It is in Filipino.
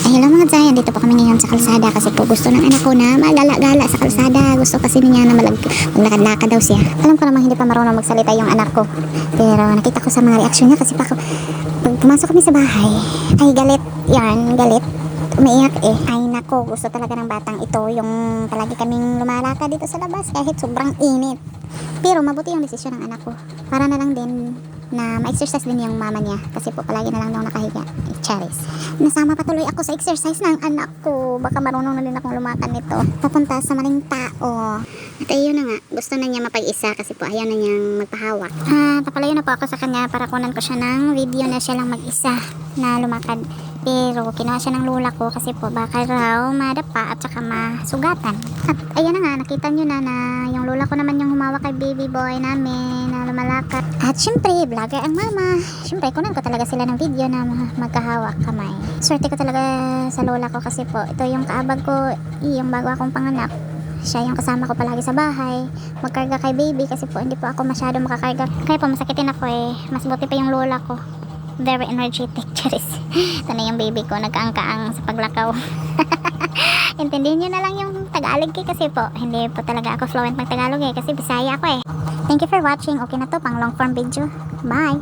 Ay, hello mga Zay, dito po kami ngayon sa kalsada kasi po gusto ng anak ko na magala-gala sa kalsada. Gusto kasi niya na maglakad-lakad daw siya. Alam ko namang hindi pa marunong magsalita yung anak ko. Pero nakita ko sa mga reaksyon niya kasi pag pumasok kami sa bahay, ay galit yan, galit. Umiiyak eh. Ay nako, gusto talaga ng batang ito yung palagi kaming lumalakad dito sa labas kahit sobrang init. Pero mabuti yung desisyon ng anak ko. Para na lang din na ma-exercise din yung mama niya kasi po palagi na lang daw nakahiga. Charis. Nasama patuloy ako sa exercise ng anak ko. Baka marunong na din akong lumakan nito. Papunta sa maling tao. At ayun na nga, gusto na niya mapag-isa kasi po ayaw na niyang magpahawak. Papalayo na po ako sa kanya para kunan ko siya ng video na siya lang mag-isa na lumakad. Pero kinuha siya ng lola ko kasi po baka raw madapa at saka masugatan. At ayan na nga, nakita nyo na yung lola ko naman yung humawak kay baby boy namin na lumalakad. At syempre, vlogger ang mama. Syempre, kunan ko talaga sila ng video na magkahawak kamay. Swerte ko talaga sa lola ko kasi po ito yung kaabag ko, yung bago akong panganak. Siya yung kasama ko palagi sa bahay. Magkarga kay baby kasi po hindi po ako masyado makakarga. Kaya po masakitin ako eh. Mas buti pa yung lola ko. Very energetic, charis. Ito na yung baby ko, nagkaang-kaang sa paglakaw. Intindihin nyo na lang yung Tagalog kasi po, hindi po talaga ako fluent mag Tagalog kasi Bisaya ako eh. Thank you for watching. Okay na to, pang long form video. Bye!